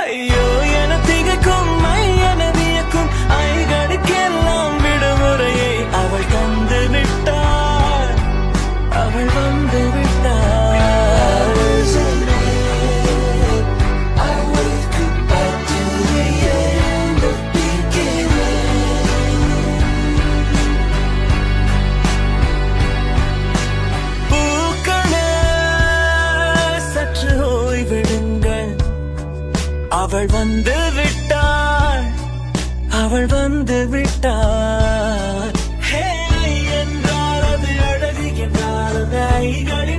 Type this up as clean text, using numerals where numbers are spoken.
ஐயோ என திகைக்கும் என வியக்கும் ஐகளுக்கெல்லாம் விடுமுறையை அவள் தந்து விட்டாள், அவள் வந்து விட்டாள். அவள் வந்து விட்டாள், அவள் வந்து விட்டாள். ஹே என்றால் அது அழகு என்றால் அது ஐகளில்